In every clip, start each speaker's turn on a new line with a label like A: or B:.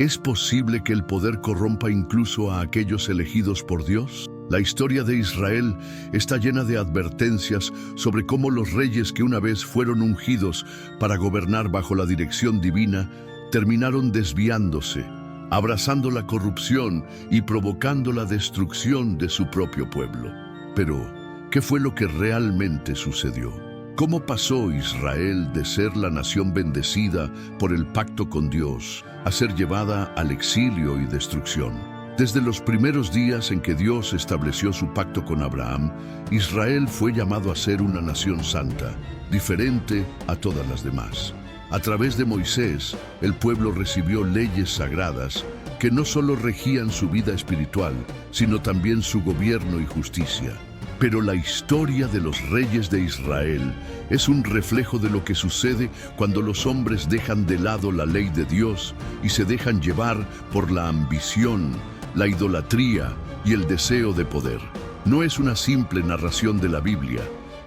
A: ¿Es posible que el poder corrompa incluso a aquellos elegidos por Dios? La historia de Israel está llena de advertencias sobre cómo los reyes que una vez fueron ungidos para gobernar bajo la dirección divina terminaron desviándose, abrazando la corrupción y provocando la destrucción de su propio pueblo. Pero, ¿qué fue lo que realmente sucedió? ¿Cómo pasó Israel de ser la nación bendecida por el pacto con Dios a ser llevada al exilio y destrucción? Desde los primeros días en que Dios estableció su pacto con Abraham, Israel fue llamado a ser una nación santa, diferente a todas las demás. A través de Moisés, el pueblo recibió leyes sagradas que no solo regían su vida espiritual, sino también su gobierno y justicia. Pero la historia de los reyes de Israel es un reflejo de lo que sucede cuando los hombres dejan de lado la ley de Dios y se dejan llevar por la ambición, la idolatría y el deseo de poder. No es una simple narración de la Biblia,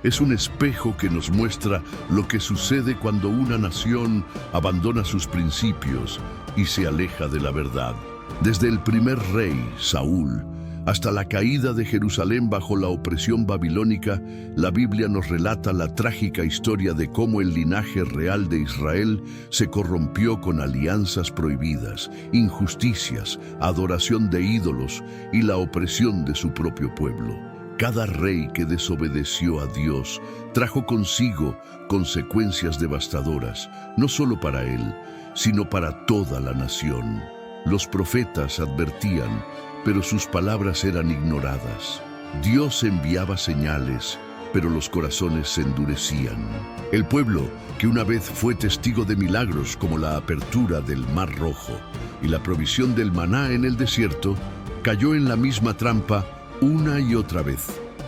A: es un espejo que nos muestra lo que sucede cuando una nación abandona sus principios y se aleja de la verdad. Desde el primer rey, Saúl, hasta la caída de Jerusalén bajo la opresión babilónica, la Biblia nos relata la trágica historia de cómo el linaje real de Israel se corrompió con alianzas prohibidas, injusticias, adoración de ídolos y la opresión de su propio pueblo. Cada rey que desobedeció a Dios trajo consigo consecuencias devastadoras, no solo para él, sino para toda la nación. Los profetas advertían, pero sus palabras eran ignoradas. Dios enviaba señales, pero los corazones se endurecían. El pueblo, que una vez fue testigo de milagros como la apertura del Mar Rojo y la provisión del maná en el desierto, cayó en la misma trampa una y otra vez: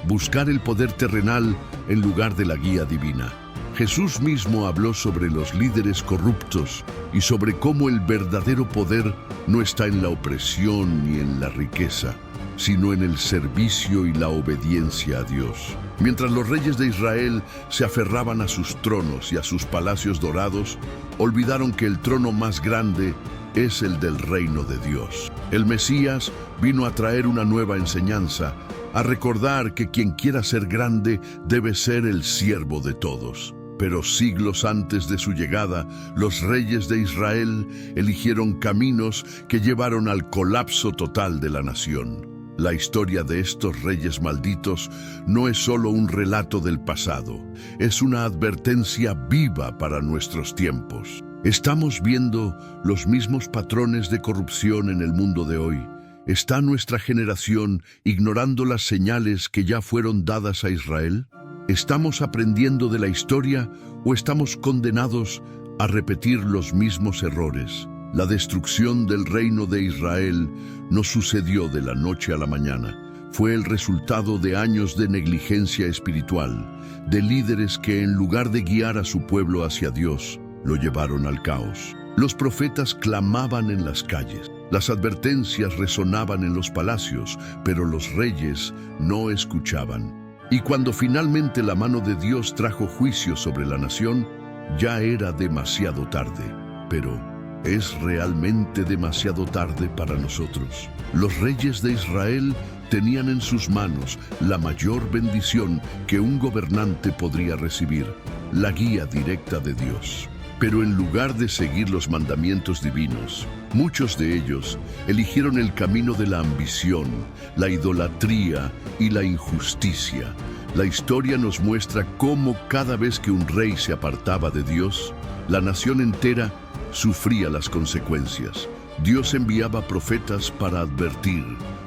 A: buscar el poder terrenal en lugar de la guía divina. Jesús mismo habló sobre los líderes corruptos y sobre cómo el verdadero poder no está en la opresión ni en la riqueza, sino en el servicio y la obediencia a Dios. Mientras los reyes de Israel se aferraban a sus tronos y a sus palacios dorados, olvidaron que el trono más grande es el del reino de Dios. El Mesías vino a traer una nueva enseñanza, a recordar que quien quiera ser grande debe ser el siervo de todos. Pero siglos antes de su llegada, los reyes de Israel eligieron caminos que llevaron al colapso total de la nación. La historia de estos reyes malditos no es solo un relato del pasado, es una advertencia viva para nuestros tiempos. ¿Estamos viendo los mismos patrones de corrupción en el mundo de hoy? ¿Está nuestra generación ignorando las señales que ya fueron dadas a Israel? ¿Estamos aprendiendo de la historia o estamos condenados a repetir los mismos errores? La destrucción del reino de Israel no sucedió de la noche a la mañana. Fue el resultado de años de negligencia espiritual, de líderes que en lugar de guiar a su pueblo hacia Dios, lo llevaron al caos. Los profetas clamaban en las calles, las advertencias resonaban en los palacios, pero los reyes no escuchaban. Y cuando finalmente la mano de Dios trajo juicio sobre la nación, ya era demasiado tarde. Pero es realmente demasiado tarde para nosotros. Los reyes de Israel tenían en sus manos la mayor bendición que un gobernante podría recibir: la guía directa de Dios. Pero en lugar de seguir los mandamientos divinos, muchos de ellos eligieron el camino de la ambición, la idolatría y la injusticia. La historia nos muestra cómo cada vez que un rey se apartaba de Dios, la nación entera sufría las consecuencias. Dios enviaba profetas para advertir,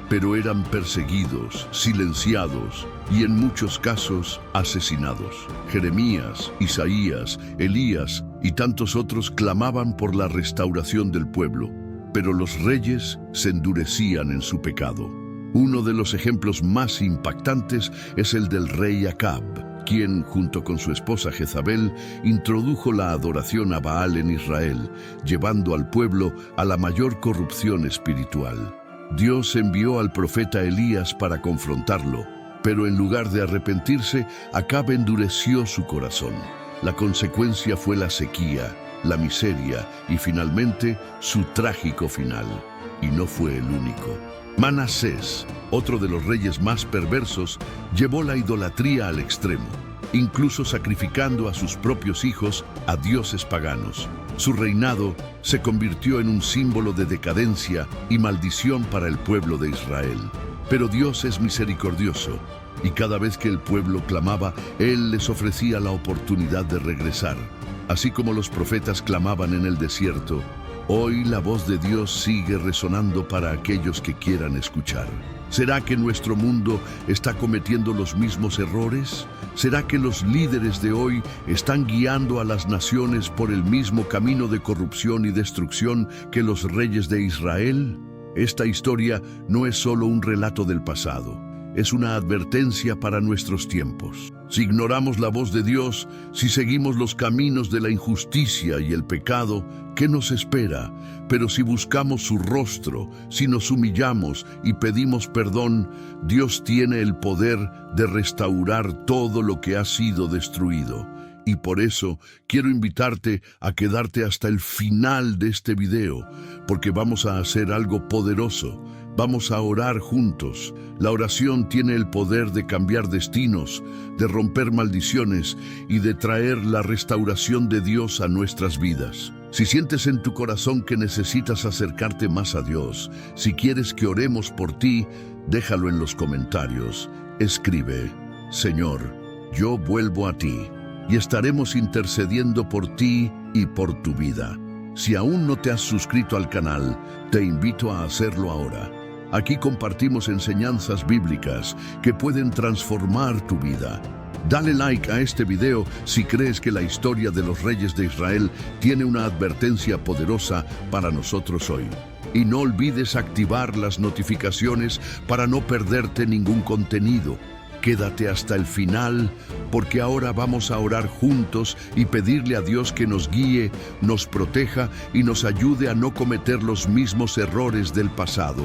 A: pero eran perseguidos, silenciados y en muchos casos asesinados. Jeremías, Isaías, Elías y tantos otros clamaban por la restauración del pueblo, pero los reyes se endurecían en su pecado. Uno de los ejemplos más impactantes es el del rey Acab, quien, junto con su esposa Jezabel, introdujo la adoración a Baal en Israel, llevando al pueblo a la mayor corrupción espiritual. Dios envió al profeta Elías para confrontarlo, pero en lugar de arrepentirse, Acab endureció su corazón. La consecuencia fue la sequía, la miseria y finalmente su trágico final. Y no fue el único. Manasés, otro de los reyes más perversos, llevó la idolatría al extremo, incluso sacrificando a sus propios hijos a dioses paganos. Su reinado se convirtió en un símbolo de decadencia y maldición para el pueblo de Israel. Pero Dios es misericordioso, y cada vez que el pueblo clamaba, Él les ofrecía la oportunidad de regresar. Así como los profetas clamaban en el desierto, hoy la voz de Dios sigue resonando para aquellos que quieran escuchar. ¿Será que nuestro mundo está cometiendo los mismos errores? ¿Será que los líderes de hoy están guiando a las naciones por el mismo camino de corrupción y destrucción que los reyes de Israel? Esta historia no es solo un relato del pasado, es una advertencia para nuestros tiempos. Si ignoramos la voz de Dios, si seguimos los caminos de la injusticia y el pecado, ¿qué nos espera? Pero si buscamos su rostro, si nos humillamos y pedimos perdón, Dios tiene el poder de restaurar todo lo que ha sido destruido. Y por eso quiero invitarte a quedarte hasta el final de este video, porque vamos a hacer algo poderoso. Vamos a orar juntos. La oración tiene el poder de cambiar destinos, de romper maldiciones y de traer la restauración de Dios a nuestras vidas. Si sientes en tu corazón que necesitas acercarte más a Dios, si quieres que oremos por ti, déjalo en los comentarios. Escribe: Señor, yo vuelvo a ti, y estaremos intercediendo por ti y por tu vida. Si aún no te has suscrito al canal, te invito a hacerlo ahora. Aquí compartimos enseñanzas bíblicas que pueden transformar tu vida. Dale like a este video si crees que la historia de los reyes de Israel tiene una advertencia poderosa para nosotros hoy. Y no olvides activar las notificaciones para no perderte ningún contenido. Quédate hasta el final, porque ahora vamos a orar juntos y pedirle a Dios que nos guíe, nos proteja y nos ayude a no cometer los mismos errores del pasado.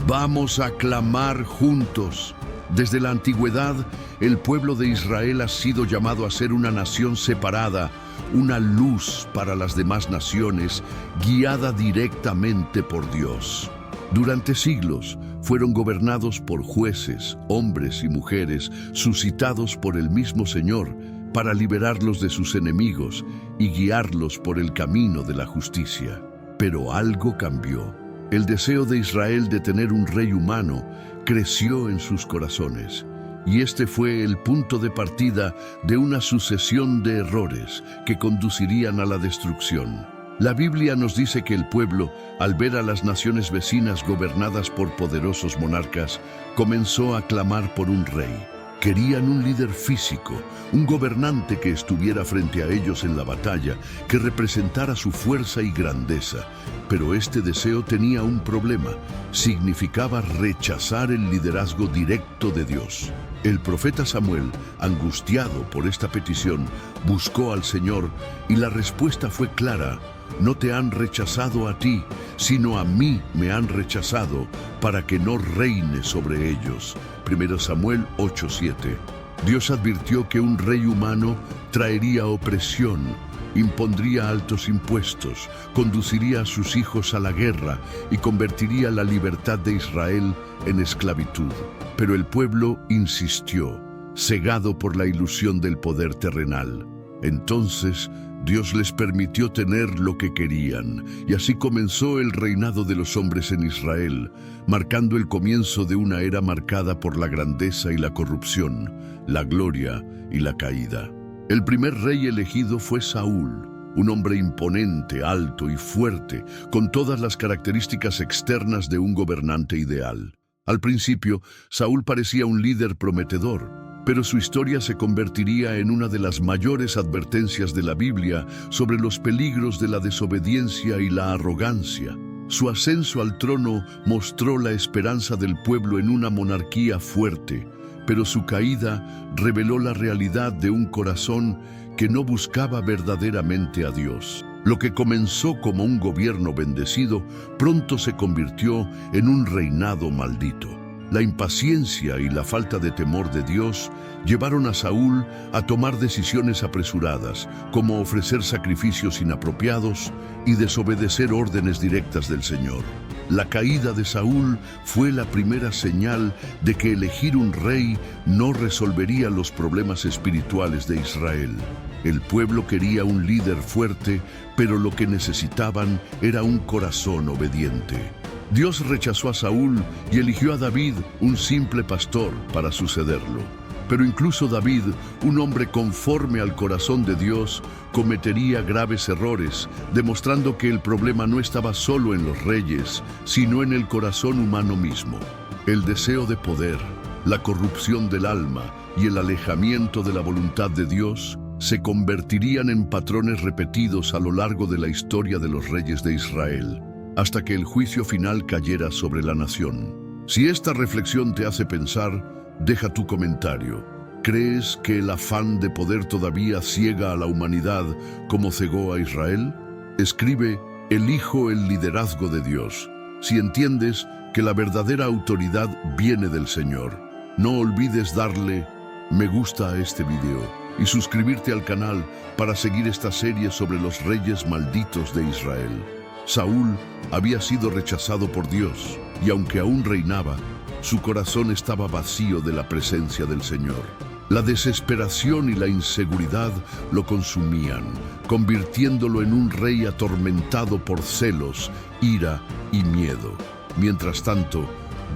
A: Vamos a clamar juntos. Desde la antigüedad, el pueblo de Israel ha sido llamado a ser una nación separada, una luz para las demás naciones, guiada directamente por Dios. Durante siglos fueron gobernados por jueces, hombres y mujeres, suscitados por el mismo Señor para liberarlos de sus enemigos y guiarlos por el camino de la justicia. Pero algo cambió. El deseo de Israel de tener un rey humano creció en sus corazones, y este fue el punto de partida de una sucesión de errores que conducirían a la destrucción. La Biblia nos dice que el pueblo, al ver a las naciones vecinas gobernadas por poderosos monarcas, comenzó a clamar por un rey. Querían un líder físico, un gobernante que estuviera frente a ellos en la batalla, que representara su fuerza y grandeza. Pero este deseo tenía un problema. Significaba rechazar el liderazgo directo de Dios. El profeta Samuel, angustiado por esta petición, buscó al Señor y la respuesta fue clara: no te han rechazado a ti, sino a mí me han rechazado, para que no reine sobre ellos. 1 Samuel 8:7. Dios advirtió que un rey humano traería opresión, impondría altos impuestos, conduciría a sus hijos a la guerra y convertiría la libertad de Israel en esclavitud. Pero el pueblo insistió, cegado por la ilusión del poder terrenal. Entonces, Dios les permitió tener lo que querían, y así comenzó el reinado de los hombres en Israel, marcando el comienzo de una era marcada por la grandeza y la corrupción, la gloria y la caída. El primer rey elegido fue Saúl, un hombre imponente, alto y fuerte, con todas las características externas de un gobernante ideal. Al principio, Saúl parecía un líder prometedor, pero su historia se convertiría en una de las mayores advertencias de la Biblia sobre los peligros de la desobediencia y la arrogancia. Su ascenso al trono mostró la esperanza del pueblo en una monarquía fuerte, pero su caída reveló la realidad de un corazón que no buscaba verdaderamente a Dios. Lo que comenzó como un gobierno bendecido, pronto se convirtió en un reinado maldito. La impaciencia y la falta de temor de Dios llevaron a Saúl a tomar decisiones apresuradas, como ofrecer sacrificios inapropiados y desobedecer órdenes directas del Señor. La caída de Saúl fue la primera señal de que elegir un rey no resolvería los problemas espirituales de Israel. El pueblo quería un líder fuerte, pero lo que necesitaban era un corazón obediente. Dios rechazó a Saúl y eligió a David, un simple pastor, para sucederlo. Pero incluso David, un hombre conforme al corazón de Dios, cometería graves errores, demostrando que el problema no estaba solo en los reyes, sino en el corazón humano mismo. El deseo de poder, la corrupción del alma y el alejamiento de la voluntad de Dios se convertirían en patrones repetidos a lo largo de la historia de los reyes de Israel, hasta que el juicio final cayera sobre la nación. Si esta reflexión te hace pensar, deja tu comentario. ¿Crees que el afán de poder todavía ciega a la humanidad como cegó a Israel? Escribe, elijo el liderazgo de Dios. Si entiendes que la verdadera autoridad viene del Señor, no olvides darle me gusta a este video y suscribirte al canal para seguir esta serie sobre los reyes malditos de Israel. Saúl había sido rechazado por Dios y aunque aún reinaba, su corazón estaba vacío de la presencia del Señor. La desesperación y la inseguridad lo consumían, convirtiéndolo en un rey atormentado por celos, ira y miedo. Mientras tanto,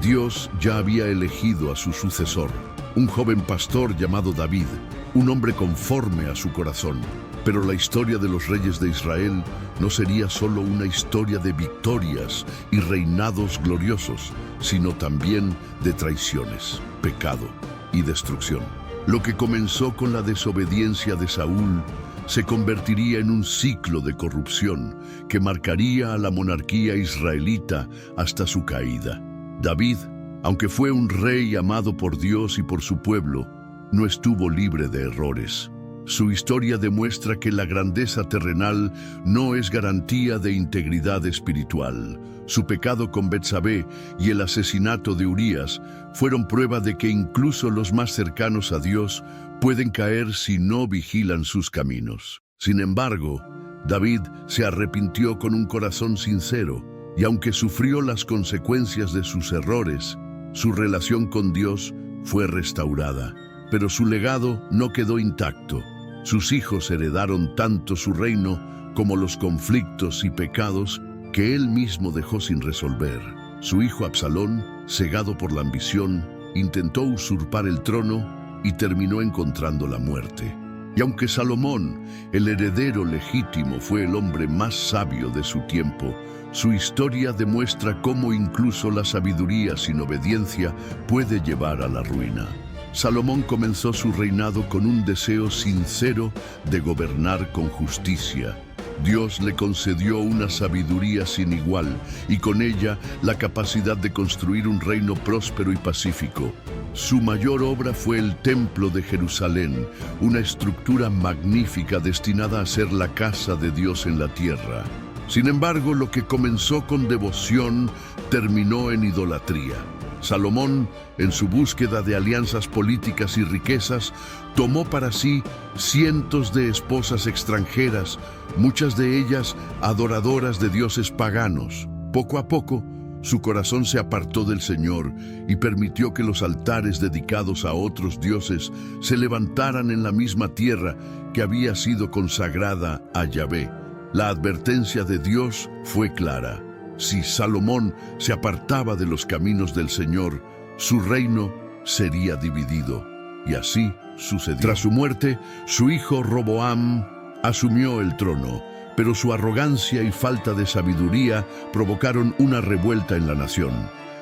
A: Dios ya había elegido a su sucesor, un joven pastor llamado David, un hombre conforme a su corazón. Pero la historia de los reyes de Israel no sería solo una historia de victorias y reinados gloriosos, sino también de traiciones, pecado y destrucción. Lo que comenzó con la desobediencia de Saúl se convertiría en un ciclo de corrupción que marcaría a la monarquía israelita hasta su caída. David, aunque fue un rey amado por Dios y por su pueblo, no estuvo libre de errores. Su historia demuestra que la grandeza terrenal no es garantía de integridad espiritual. Su pecado con Betsabé y el asesinato de Urías fueron prueba de que incluso los más cercanos a Dios pueden caer si no vigilan sus caminos. Sin embargo, David se arrepintió con un corazón sincero y aunque sufrió las consecuencias de sus errores, su relación con Dios fue restaurada. Pero su legado no quedó intacto. Sus hijos heredaron tanto su reino como los conflictos y pecados que él mismo dejó sin resolver. Su hijo Absalón, cegado por la ambición, intentó usurpar el trono y terminó encontrando la muerte. Y aunque Salomón, el heredero legítimo, fue el hombre más sabio de su tiempo, su historia demuestra cómo incluso la sabiduría sin obediencia puede llevar a la ruina. Salomón comenzó su reinado con un deseo sincero de gobernar con justicia. Dios le concedió una sabiduría sin igual y con ella la capacidad de construir un reino próspero y pacífico. Su mayor obra fue el Templo de Jerusalén, una estructura magnífica destinada a ser la casa de Dios en la tierra. Sin embargo, lo que comenzó con devoción terminó en idolatría. Salomón, en su búsqueda de alianzas políticas y riquezas, tomó para sí cientos de esposas extranjeras, muchas de ellas adoradoras de dioses paganos. Poco a poco, su corazón se apartó del Señor y permitió que los altares dedicados a otros dioses se levantaran en la misma tierra que había sido consagrada a Yahvé. La advertencia de Dios fue clara. Si Salomón se apartaba de los caminos del Señor, su reino sería dividido. Y así sucedió. Tras su muerte, su hijo Roboam asumió el trono, pero su arrogancia y falta de sabiduría provocaron una revuelta en la nación.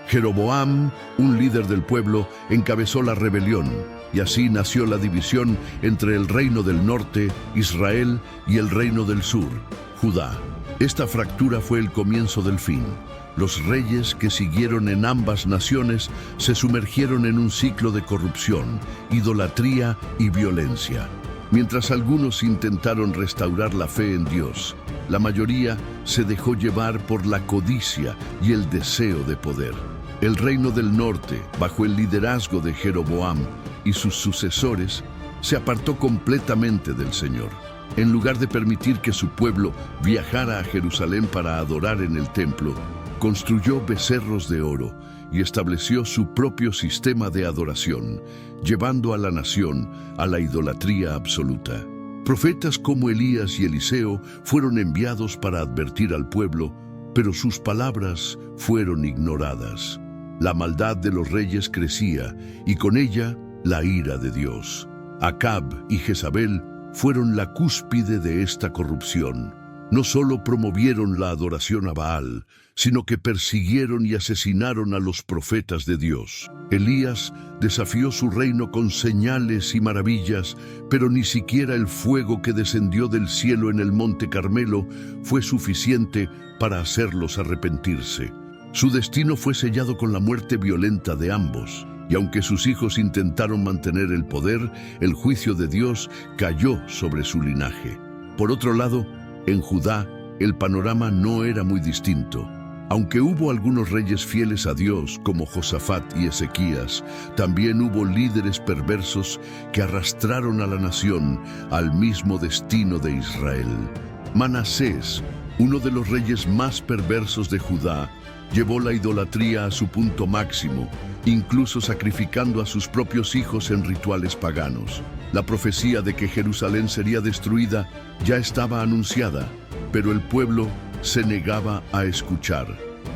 A: Jeroboam, un líder del pueblo, encabezó la rebelión, y así nació la división entre el reino del norte, Israel, y el reino del sur, Judá. Esta fractura fue el comienzo del fin. Los reyes que siguieron en ambas naciones se sumergieron en un ciclo de corrupción, idolatría y violencia. Mientras algunos intentaron restaurar la fe en Dios, la mayoría se dejó llevar por la codicia y el deseo de poder. El reino del norte, bajo el liderazgo de Jeroboam y sus sucesores, se apartó completamente del Señor. En lugar de permitir que su pueblo viajara a Jerusalén para adorar en el templo, construyó becerros de oro y estableció su propio sistema de adoración, llevando a la nación a la idolatría absoluta. Profetas como Elías y Eliseo fueron enviados para advertir al pueblo, pero sus palabras fueron ignoradas. La maldad de los reyes crecía y con ella la ira de Dios. Acab y Jezabel fueron la cúspide de esta corrupción. No solo promovieron la adoración a Baal, sino que persiguieron y asesinaron a los profetas de Dios. Elías desafió su reino con señales y maravillas, pero ni siquiera el fuego que descendió del cielo en el monte Carmelo fue suficiente para hacerlos arrepentirse. Su destino fue sellado con la muerte violenta de ambos, y aunque sus hijos intentaron mantener el poder, el juicio de Dios cayó sobre su linaje. Por otro lado, en Judá, el panorama no era muy distinto. Aunque hubo algunos reyes fieles a Dios, como Josafat y Ezequías, también hubo líderes perversos que arrastraron a la nación al mismo destino de Israel. Manasés, uno de los reyes más perversos de Judá, llevó la idolatría a su punto máximo, incluso sacrificando a sus propios hijos en rituales paganos. La profecía de que Jerusalén sería destruida ya estaba anunciada, pero el pueblo se negaba a escuchar.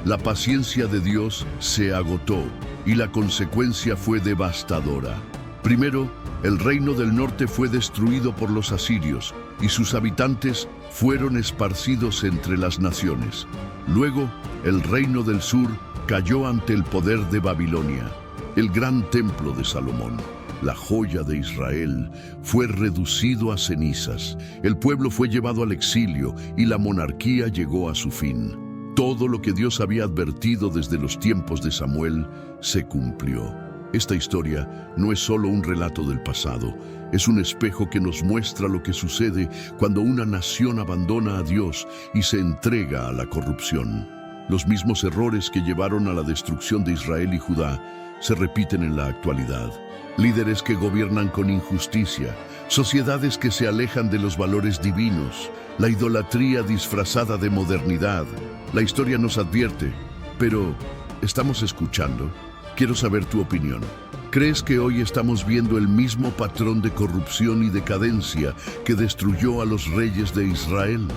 A: La paciencia de Dios se agotó y la consecuencia fue devastadora. Primero, el reino del norte fue destruido por los asirios y sus habitantes fueron esparcidos entre las naciones. Luego, el reino del sur cayó ante el poder de Babilonia. El gran templo de Salomón, la joya de Israel, fue reducido a cenizas. El pueblo fue llevado al exilio y la monarquía llegó a su fin. Todo lo que Dios había advertido desde los tiempos de Samuel se cumplió. Esta historia no es solo un relato del pasado, es un espejo que nos muestra lo que sucede cuando una nación abandona a Dios y se entrega a la corrupción. Los mismos errores que llevaron a la destrucción de Israel y Judá se repiten en la actualidad. Líderes que gobiernan con injusticia, sociedades que se alejan de los valores divinos, la idolatría disfrazada de modernidad. La historia nos advierte, pero ¿estamos escuchando? Quiero saber tu opinión. ¿Crees que hoy estamos viendo el mismo patrón de corrupción y decadencia que destruyó a los reyes de Israel?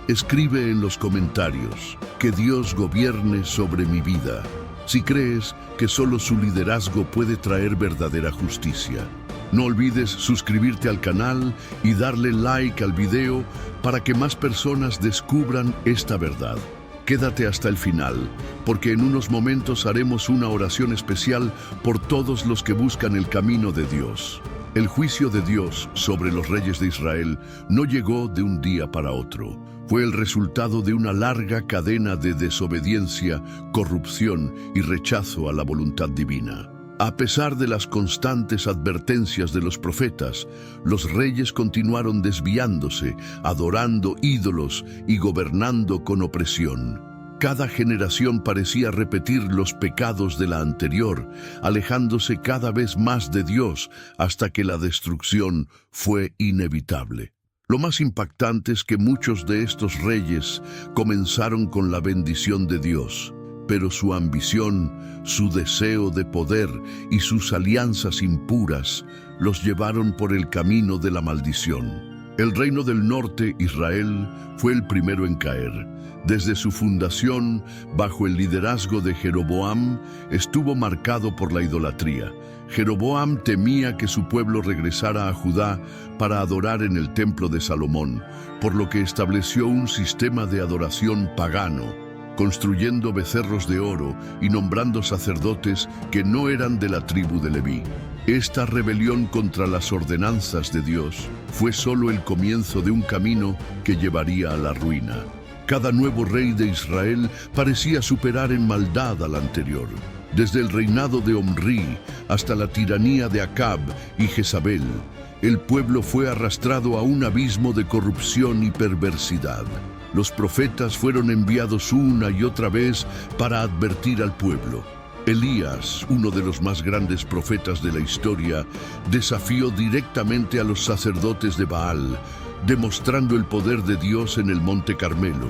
A: Escribe en los comentarios, que Dios gobierne sobre mi vida, si crees que solo su liderazgo puede traer verdadera justicia. No olvides suscribirte al canal y darle like al video para que más personas descubran esta verdad. Quédate hasta el final, porque en unos momentos haremos una oración especial por todos los que buscan el camino de Dios. El juicio de Dios sobre los reyes de Israel no llegó de un día para otro. Fue el resultado de una larga cadena de desobediencia, corrupción y rechazo a la voluntad divina. A pesar de las constantes advertencias de los profetas, los reyes continuaron desviándose, adorando ídolos y gobernando con opresión. Cada generación parecía repetir los pecados de la anterior, alejándose cada vez más de Dios hasta que la destrucción fue inevitable. Lo más impactante es que muchos de estos reyes comenzaron con la bendición de Dios, pero su ambición, su deseo de poder y sus alianzas impuras los llevaron por el camino de la maldición. El reino del norte, Israel, fue el primero en caer. Desde su fundación, bajo el liderazgo de Jeroboam, estuvo marcado por la idolatría. Jeroboam temía que su pueblo regresara a Judá para adorar en el templo de Salomón, por lo que estableció un sistema de adoración pagano, construyendo becerros de oro y nombrando sacerdotes que no eran de la tribu de Leví. Esta rebelión contra las ordenanzas de Dios fue solo el comienzo de un camino que llevaría a la ruina. Cada nuevo rey de Israel parecía superar en maldad al anterior. Desde el reinado de Omri hasta la tiranía de Acab y Jezabel, el pueblo fue arrastrado a un abismo de corrupción y perversidad. Los profetas fueron enviados una y otra vez para advertir al pueblo, Elías, uno de los más grandes profetas de la historia, desafió directamente a los sacerdotes de Baal, demostrando el poder de Dios en el Monte Carmelo.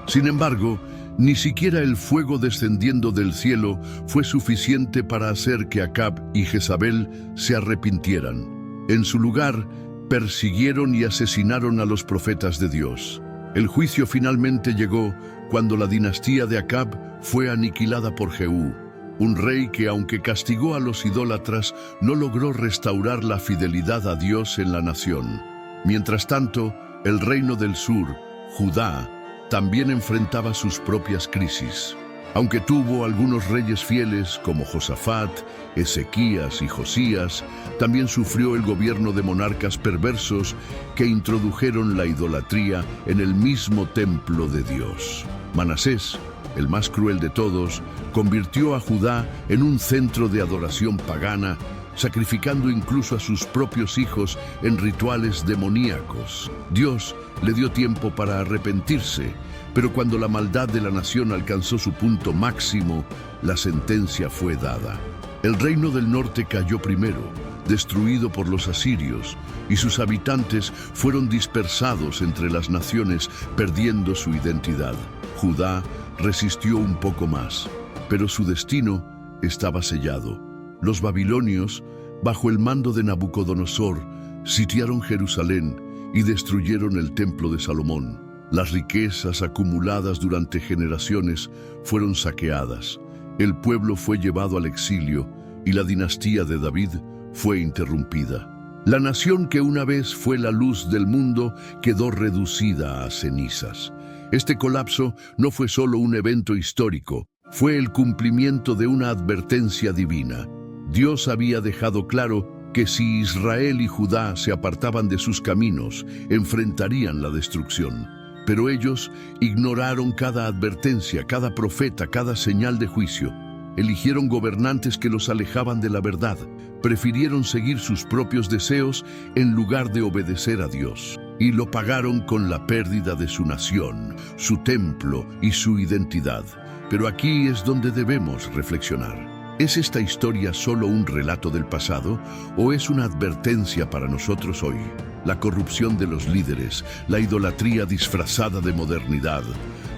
A: Sin embargo, ni siquiera el fuego descendiendo del cielo fue suficiente para hacer que Acab y Jezabel se arrepintieran. En su lugar, persiguieron y asesinaron a los profetas de Dios. El juicio finalmente llegó cuando la dinastía de Acab fue aniquilada por Jehú, un rey que, aunque castigó a los idólatras, no logró restaurar la fidelidad a Dios en la nación. Mientras tanto, el reino del sur, Judá, también enfrentaba sus propias crisis. Aunque tuvo algunos reyes fieles como Josafat, Ezequías y Josías, también sufrió el gobierno de monarcas perversos que introdujeron la idolatría en el mismo templo de Dios. Manasés, el más cruel de todos, convirtió a Judá en un centro de adoración pagana, sacrificando incluso a sus propios hijos en rituales demoníacos. Dios le dio tiempo para arrepentirse, pero cuando la maldad de la nación alcanzó su punto máximo, la sentencia fue dada. El reino del norte cayó primero, destruido por los asirios, y sus habitantes fueron dispersados entre las naciones, perdiendo su identidad. Judá resistió un poco más, pero su destino estaba sellado. Los babilonios, bajo el mando de Nabucodonosor, sitiaron Jerusalén y destruyeron el templo de Salomón. Las riquezas acumuladas durante generaciones fueron saqueadas. El pueblo fue llevado al exilio y la dinastía de David fue interrumpida. La nación que una vez fue la luz del mundo quedó reducida a cenizas. Este colapso no fue solo un evento histórico, fue el cumplimiento de una advertencia divina. Dios había dejado claro que si Israel y Judá se apartaban de sus caminos, enfrentarían la destrucción. Pero ellos ignoraron cada advertencia, cada profeta, cada señal de juicio. Eligieron gobernantes que los alejaban de la verdad. Prefirieron seguir sus propios deseos en lugar de obedecer a Dios. Y lo pagaron con la pérdida de su nación, su templo y su identidad. Pero aquí es donde debemos reflexionar. ¿Es esta historia solo un relato del pasado o es una advertencia para nosotros hoy? La corrupción de los líderes, la idolatría disfrazada de modernidad,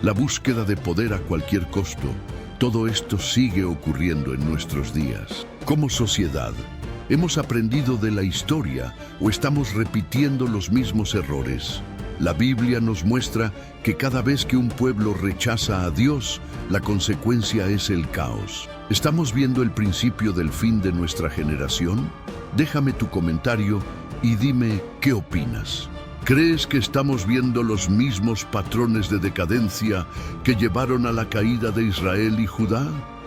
A: la búsqueda de poder a cualquier costo, todo esto sigue ocurriendo en nuestros días. Como sociedad, ¿hemos aprendido de la historia o estamos repitiendo los mismos errores? La Biblia nos muestra que cada vez que un pueblo rechaza a Dios, la consecuencia es el caos. ¿Estamos viendo el principio del fin de nuestra generación? Déjame tu comentario y dime qué opinas. ¿Crees que estamos viendo los mismos patrones de decadencia que llevaron a la caída de Israel y Judá?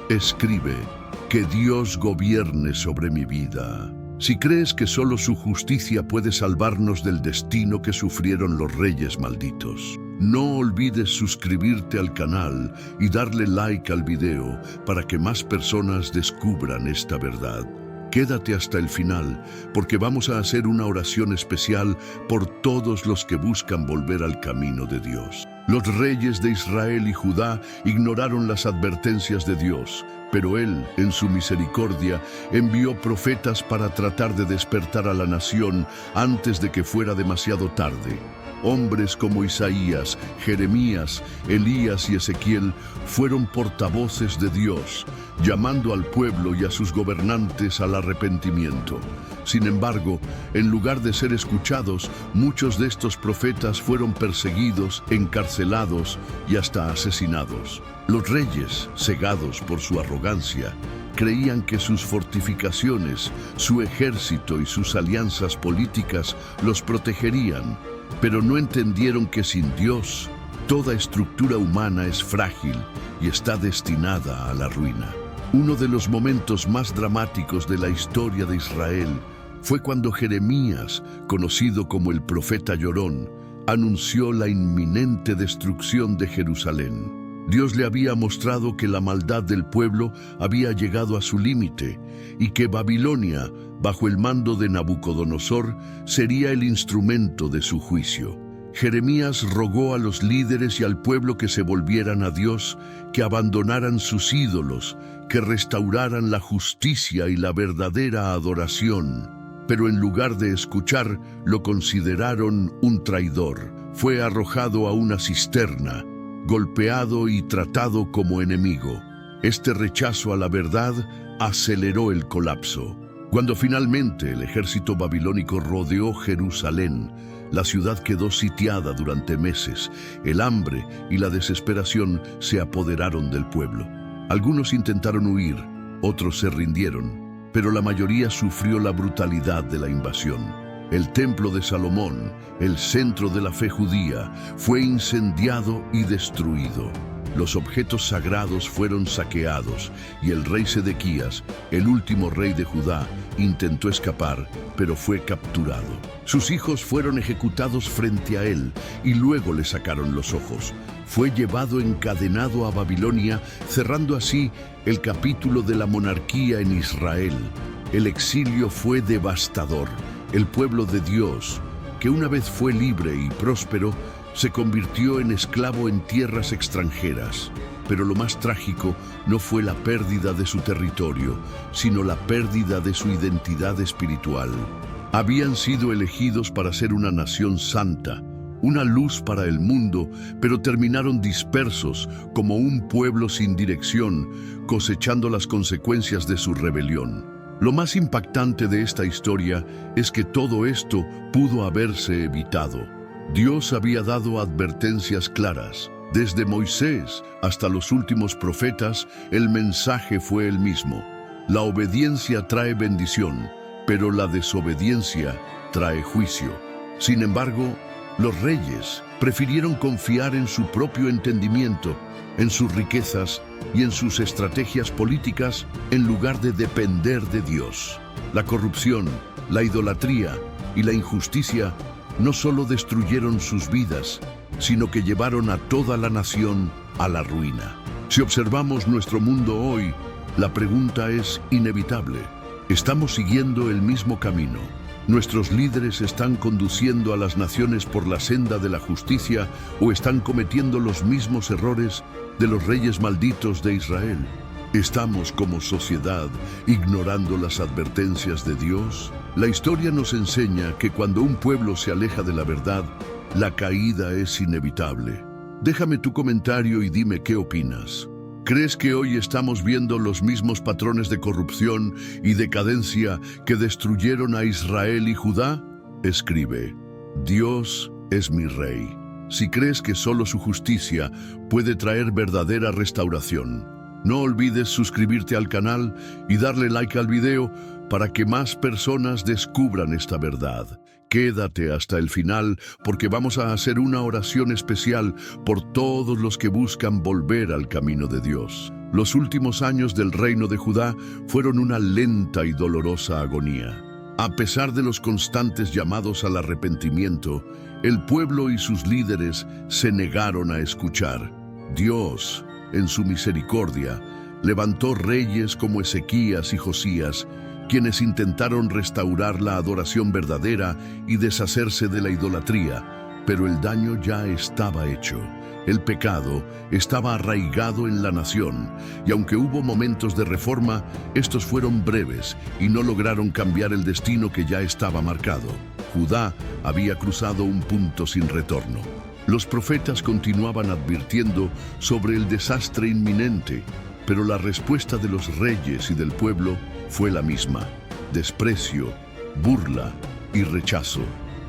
A: Escribe, que Dios gobierne sobre mi vida. Si crees que solo su justicia puede salvarnos del destino que sufrieron los reyes malditos, no olvides suscribirte al canal y darle like al video para que más personas descubran esta verdad. Quédate hasta el final, porque vamos a hacer una oración especial por todos los que buscan volver al camino de Dios. Los reyes de Israel y Judá ignoraron las advertencias de Dios, pero Él, en su misericordia, envió profetas para tratar de despertar a la nación antes de que fuera demasiado tarde. Hombres como Isaías, Jeremías, Elías y Ezequiel fueron portavoces de Dios, llamando al pueblo y a sus gobernantes al arrepentimiento. Sin embargo, en lugar de ser escuchados, muchos de estos profetas fueron perseguidos, encarcelados y hasta asesinados. Los reyes, cegados por su arrogancia, creían que sus fortificaciones, su ejército y sus alianzas políticas los protegerían, pero no entendieron que sin Dios, toda estructura humana es frágil y está destinada a la ruina. Uno de los momentos más dramáticos de la historia de Israel fue cuando Jeremías, conocido como el profeta llorón, anunció la inminente destrucción de Jerusalén. Dios le había mostrado que la maldad del pueblo había llegado a su límite y que Babilonia, bajo el mando de Nabucodonosor, sería el instrumento de su juicio. Jeremías rogó a los líderes y al pueblo que se volvieran a Dios, que abandonaran sus ídolos, que restauraran la justicia y la verdadera adoración. Pero en lugar de escuchar, lo consideraron un traidor. Fue arrojado a una cisterna, golpeado y tratado como enemigo. Este rechazo a la verdad aceleró el colapso. Cuando finalmente el ejército babilónico rodeó Jerusalén, la ciudad quedó sitiada durante meses. El hambre y la desesperación se apoderaron del pueblo. Algunos intentaron huir, otros se rindieron, pero la mayoría sufrió la brutalidad de la invasión. El templo de Salomón, el centro de la fe judía, fue incendiado y destruido. Los objetos sagrados fueron saqueados y el rey Sedequías, el último rey de Judá, intentó escapar, pero fue capturado. Sus hijos fueron ejecutados frente a él y luego le sacaron los ojos. Fue llevado encadenado a Babilonia, cerrando así el capítulo de la monarquía en Israel. El exilio fue devastador. El pueblo de Dios, que una vez fue libre y próspero, se convirtió en esclavo en tierras extranjeras. Pero lo más trágico no fue la pérdida de su territorio, sino la pérdida de su identidad espiritual. Habían sido elegidos para ser una nación santa, una luz para el mundo, pero terminaron dispersos como un pueblo sin dirección, cosechando las consecuencias de su rebelión. Lo más impactante de esta historia es que todo esto pudo haberse evitado. Dios había dado advertencias claras. Desde Moisés hasta los últimos profetas, el mensaje fue el mismo. La obediencia trae bendición, pero la desobediencia trae juicio. Sin embargo, los reyes prefirieron confiar en su propio entendimiento, en sus riquezas y en sus estrategias políticas en lugar de depender de Dios. La corrupción, la idolatría y la injusticia no solo destruyeron sus vidas, sino que llevaron a toda la nación a la ruina. Si observamos nuestro mundo hoy, la pregunta es inevitable. ¿Estamos siguiendo el mismo camino? ¿Nuestros líderes están conduciendo a las naciones por la senda de la justicia o están cometiendo los mismos errores de los reyes malditos de Israel? ¿Estamos como sociedad ignorando las advertencias de Dios? La historia nos enseña que cuando un pueblo se aleja de la verdad, la caída es inevitable. Déjame tu comentario y dime qué opinas. ¿Crees que hoy estamos viendo los mismos patrones de corrupción y decadencia que destruyeron a Israel y Judá? Escribe: Dios es mi rey. Si crees que solo su justicia puede traer verdadera restauración, no olvides suscribirte al canal y darle like al video para que más personas descubran esta verdad. Quédate hasta el final porque vamos a hacer una oración especial por todos los que buscan volver al camino de Dios. Los últimos años del reino de Judá fueron una lenta y dolorosa agonía. A pesar de los constantes llamados al arrepentimiento, el pueblo y sus líderes se negaron a escuchar. Dios, en su misericordia, levantó reyes como Ezequías y Josías, quienes intentaron restaurar la adoración verdadera y deshacerse de la idolatría, pero el daño ya estaba hecho. El pecado estaba arraigado en la nación, y aunque hubo momentos de reforma, estos fueron breves y no lograron cambiar el destino que ya estaba marcado. Judá había cruzado un punto sin retorno. Los profetas continuaban advirtiendo sobre el desastre inminente, pero la respuesta de los reyes y del pueblo fue la misma: desprecio, burla y rechazo.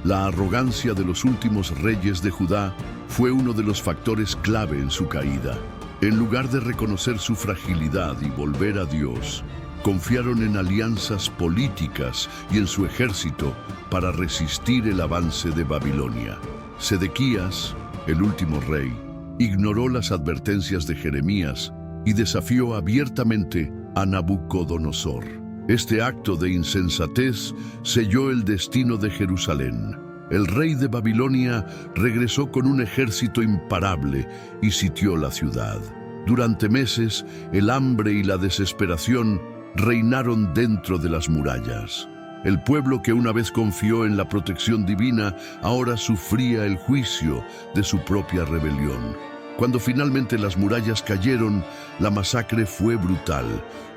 A: La arrogancia de los últimos reyes de Judá fue uno de los factores clave en su caída. En lugar de reconocer su fragilidad y volver a Dios, confiaron en alianzas políticas y en su ejército para resistir el avance de Babilonia. Sedequías, el último rey, ignoró las advertencias de Jeremías y desafió abiertamente a Nabucodonosor. Este acto de insensatez selló el destino de Jerusalén. El rey de Babilonia regresó con un ejército imparable y sitió la ciudad. Durante meses, el hambre y la desesperación reinaron dentro de las murallas. El pueblo que una vez confió en la protección divina ahora sufría el juicio de su propia rebelión. Cuando finalmente las murallas cayeron, la masacre fue brutal.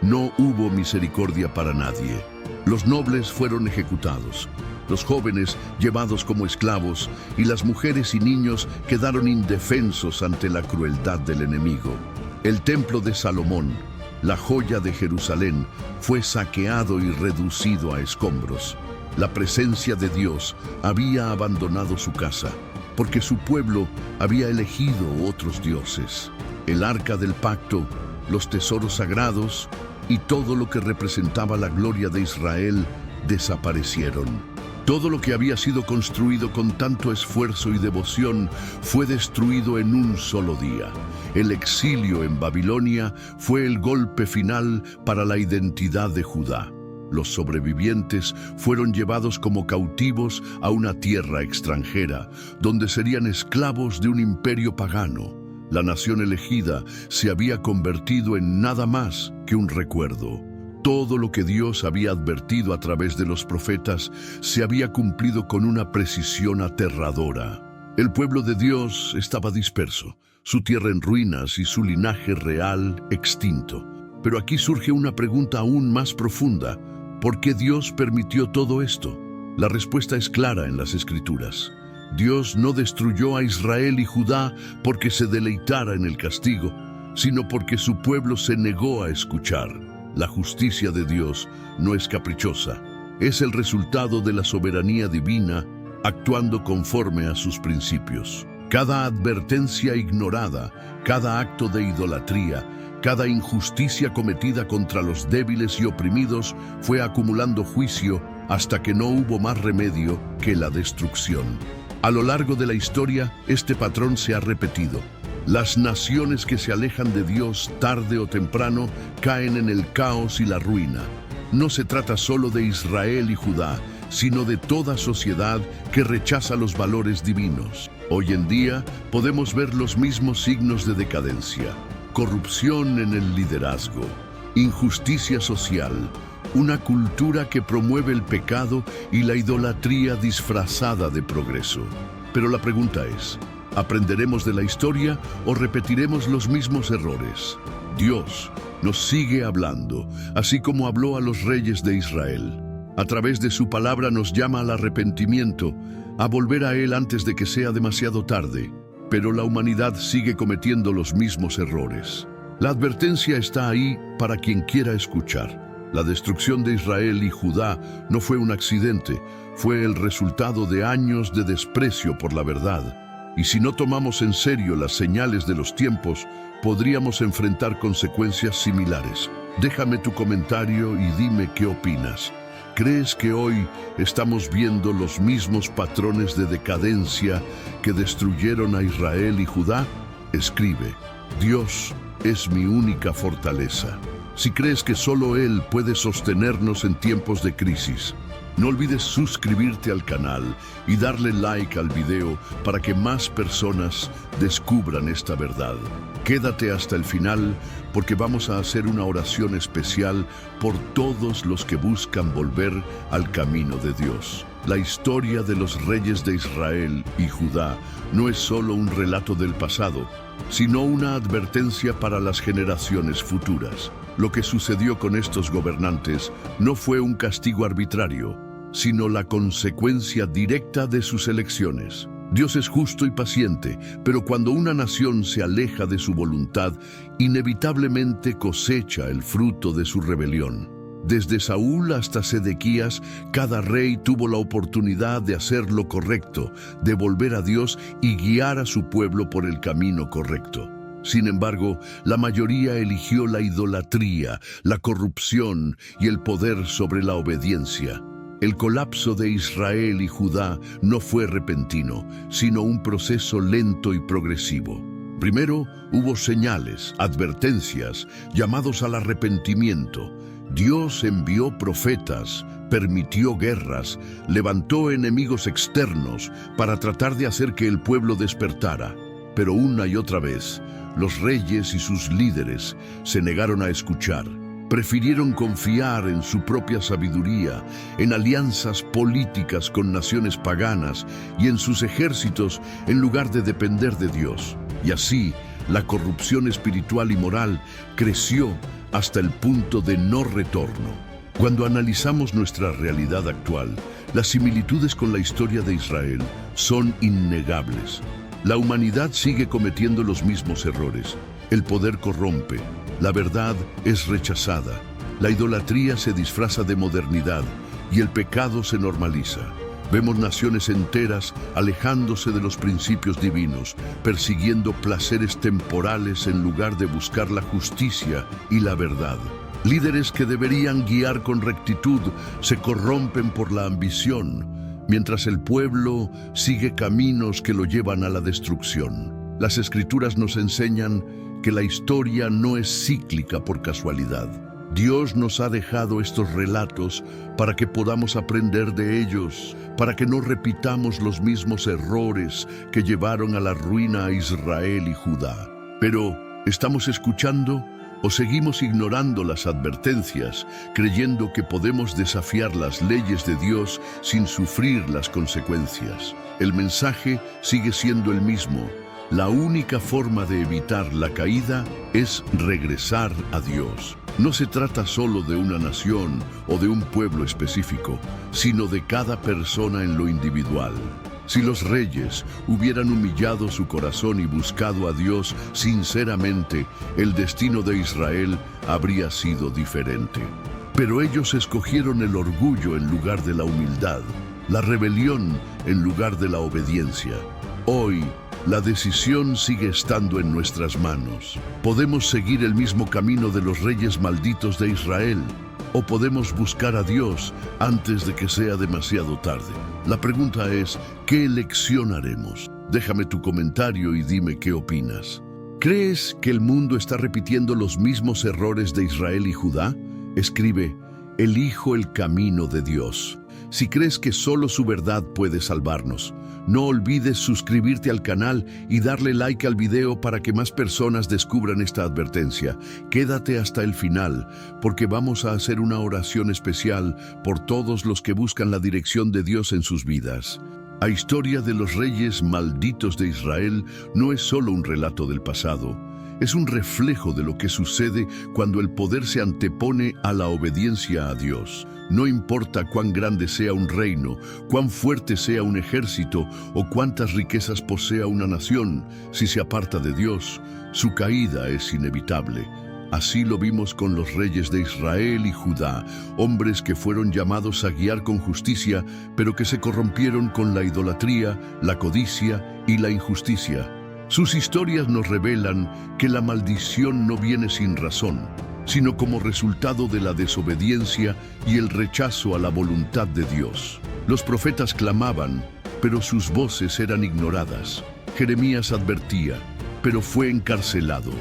A: No hubo misericordia para nadie. Los nobles fueron ejecutados, los jóvenes llevados como esclavos y las mujeres y niños quedaron indefensos ante la crueldad del enemigo. El templo de Salomón, la joya de Jerusalén, fue saqueado y reducido a escombros. La presencia de Dios había abandonado su casa, porque su pueblo había elegido otros dioses. El arca del pacto, los tesoros sagrados y todo lo que representaba la gloria de Israel desaparecieron. Todo lo que había sido construido con tanto esfuerzo y devoción fue destruido en un solo día. El exilio en Babilonia fue el golpe final para la identidad de Judá. Los sobrevivientes fueron llevados como cautivos a una tierra extranjera, donde serían esclavos de un imperio pagano. La nación elegida se había convertido en nada más que un recuerdo. Todo lo que Dios había advertido a través de los profetas se había cumplido con una precisión aterradora. El pueblo de Dios estaba disperso, su tierra en ruinas y su linaje real extinto. Pero aquí surge una pregunta aún más profunda. ¿Por qué Dios permitió todo esto? La respuesta es clara en las Escrituras. Dios no destruyó a Israel y Judá porque se deleitara en el castigo, sino porque su pueblo se negó a escuchar. La justicia de Dios no es caprichosa, es el resultado de la soberanía divina actuando conforme a sus principios. Cada advertencia ignorada, cada acto de idolatría, cada injusticia cometida contra los débiles y oprimidos fue acumulando juicio hasta que no hubo más remedio que la destrucción. A lo largo de la historia, este patrón se ha repetido. Las naciones que se alejan de Dios tarde o temprano caen en el caos y la ruina. No se trata solo de Israel y Judá, sino de toda sociedad que rechaza los valores divinos. Hoy en día podemos ver los mismos signos de decadencia. Corrupción en el liderazgo, injusticia social, una cultura que promueve el pecado y la idolatría disfrazada de progreso. Pero la pregunta es, ¿aprenderemos de la historia o repetiremos los mismos errores? Dios nos sigue hablando, así como habló a los reyes de Israel. A través de su palabra nos llama al arrepentimiento, a volver a Él antes de que sea demasiado tarde. Pero la humanidad sigue cometiendo los mismos errores. La advertencia está ahí para quien quiera escuchar. La destrucción de Israel y Judá no fue un accidente, fue el resultado de años de desprecio por la verdad. Y si no tomamos en serio las señales de los tiempos, podríamos enfrentar consecuencias similares. Déjame tu comentario y dime qué opinas. ¿Crees que hoy estamos viendo los mismos patrones de decadencia que destruyeron a Israel y Judá? Escribe, Dios es mi única fortaleza. Si crees que solo Él puede sostenernos en tiempos de crisis, no olvides suscribirte al canal y darle like al video para que más personas descubran esta verdad. Quédate hasta el final porque vamos a hacer una oración especial por todos los que buscan volver al camino de Dios. La historia de los reyes de Israel y Judá no es solo un relato del pasado, sino una advertencia para las generaciones futuras. Lo que sucedió con estos gobernantes no fue un castigo arbitrario, sino la consecuencia directa de sus elecciones. Dios es justo y paciente, pero cuando una nación se aleja de su voluntad, inevitablemente cosecha el fruto de su rebelión. Desde Saúl hasta Sedequías, cada rey tuvo la oportunidad de hacer lo correcto, de volver a Dios y guiar a su pueblo por el camino correcto. Sin embargo, la mayoría eligió la idolatría, la corrupción y el poder sobre la obediencia. El colapso de Israel y Judá no fue repentino, sino un proceso lento y progresivo. Primero, hubo señales, advertencias, llamados al arrepentimiento. Dios envió profetas, permitió guerras, levantó enemigos externos para tratar de hacer que el pueblo despertara. Pero una y otra vez, los reyes y sus líderes se negaron a escuchar. Prefirieron confiar en su propia sabiduría, en alianzas políticas con naciones paganas y en sus ejércitos en lugar de depender de Dios. Y así, la corrupción espiritual y moral creció hasta el punto de no retorno. Cuando analizamos nuestra realidad actual, las similitudes con la historia de Israel son innegables. La humanidad sigue cometiendo los mismos errores. El poder corrompe, la verdad es rechazada, la idolatría se disfraza de modernidad y el pecado se normaliza. Vemos naciones enteras alejándose de los principios divinos, persiguiendo placeres temporales en lugar de buscar la justicia y la verdad. Líderes que deberían guiar con rectitud se corrompen por la ambición, mientras el pueblo sigue caminos que lo llevan a la destrucción. Las Escrituras nos enseñan que la historia no es cíclica por casualidad. Dios nos ha dejado estos relatos para que podamos aprender de ellos, para que no repitamos los mismos errores que llevaron a la ruina a Israel y Judá. Pero, ¿estamos escuchando o seguimos ignorando las advertencias, creyendo que podemos desafiar las leyes de Dios sin sufrir las consecuencias? El mensaje sigue siendo el mismo. La única forma de evitar la caída es regresar a Dios. No se trata solo de una nación o de un pueblo específico, sino de cada persona en lo individual. Si los reyes hubieran humillado su corazón y buscado a Dios sinceramente, el destino de Israel habría sido diferente. Pero ellos escogieron el orgullo en lugar de la humildad, la rebelión en lugar de la obediencia. Hoy, la decisión sigue estando en nuestras manos. Podemos seguir el mismo camino de los reyes malditos de Israel, o podemos buscar a Dios antes de que sea demasiado tarde. La pregunta es, ¿qué elección haremos? Déjame tu comentario y dime qué opinas. ¿Crees que el mundo está repitiendo los mismos errores de Israel y Judá? Escribe, elijo el camino de Dios. Si crees que solo su verdad puede salvarnos, no olvides suscribirte al canal y darle like al video para que más personas descubran esta advertencia. Quédate hasta el final, porque vamos a hacer una oración especial por todos los que buscan la dirección de Dios en sus vidas. La historia de los reyes malditos de Israel no es solo un relato del pasado. Es un reflejo de lo que sucede cuando el poder se antepone a la obediencia a Dios. No importa cuán grande sea un reino, cuán fuerte sea un ejército o cuántas riquezas posea una nación, si se aparta de Dios, su caída es inevitable. Así lo vimos con los reyes de Israel y Judá, hombres que fueron llamados a guiar con justicia, pero que se corrompieron con la idolatría, la codicia y la injusticia. Sus historias nos revelan que la maldición no viene sin razón, sino como resultado de la desobediencia y el rechazo a la voluntad de Dios. Los profetas clamaban, pero sus voces eran ignoradas. Jeremías advertía, pero fue encarcelado.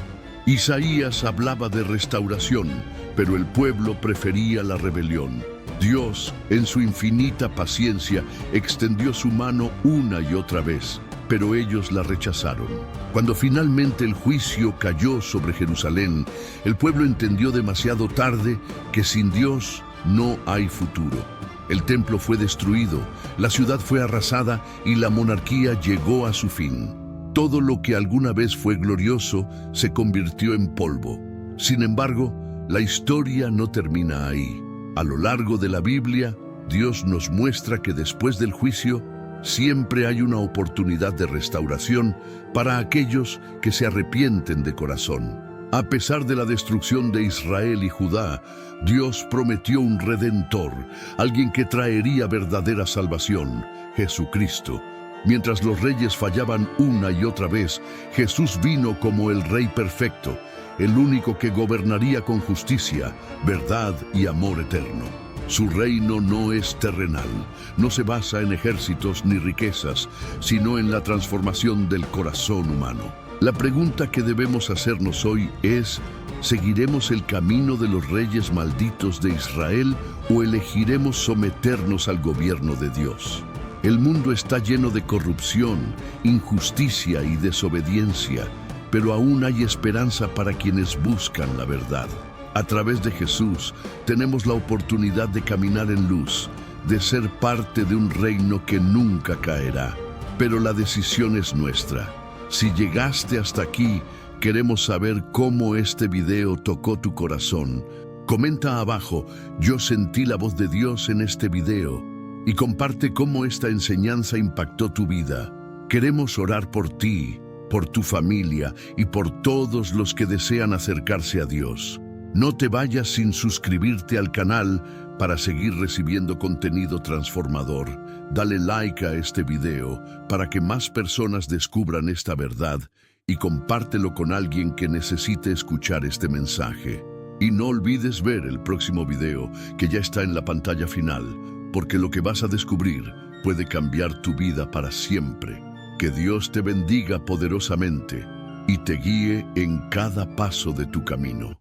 A: Isaías hablaba de restauración, pero el pueblo prefería la rebelión. Dios, en su infinita paciencia, extendió su mano una y otra vez, pero ellos la rechazaron. Cuando finalmente el juicio cayó sobre Jerusalén, el pueblo entendió demasiado tarde que sin Dios no hay futuro. El templo fue destruido, la ciudad fue arrasada y la monarquía llegó a su fin. Todo lo que alguna vez fue glorioso se convirtió en polvo. Sin embargo, la historia no termina ahí. A lo largo de la Biblia, Dios nos muestra que después del juicio, siempre hay una oportunidad de restauración para aquellos que se arrepienten de corazón. A pesar de la destrucción de Israel y Judá, Dios prometió un redentor, alguien que traería verdadera salvación, Jesucristo. Mientras los reyes fallaban una y otra vez, Jesús vino como el Rey perfecto, el único que gobernaría con justicia, verdad y amor eterno. Su reino no es terrenal, no se basa en ejércitos ni riquezas, sino en la transformación del corazón humano. La pregunta que debemos hacernos hoy es, ¿seguiremos el camino de los reyes malditos de Israel o elegiremos someternos al gobierno de Dios? El mundo está lleno de corrupción, injusticia y desobediencia, pero aún hay esperanza para quienes buscan la verdad. A través de Jesús tenemos la oportunidad de caminar en luz, de ser parte de un reino que nunca caerá. Pero la decisión es nuestra. Si llegaste hasta aquí, queremos saber cómo este video tocó tu corazón. Comenta abajo, yo sentí la voz de Dios en este video, y comparte cómo esta enseñanza impactó tu vida. Queremos orar por ti, por tu familia y por todos los que desean acercarse a Dios. No te vayas sin suscribirte al canal para seguir recibiendo contenido transformador. Dale like a este video para que más personas descubran esta verdad y compártelo con alguien que necesite escuchar este mensaje. Y no olvides ver el próximo video que ya está en la pantalla final, porque lo que vas a descubrir puede cambiar tu vida para siempre. Que Dios te bendiga poderosamente y te guíe en cada paso de tu camino.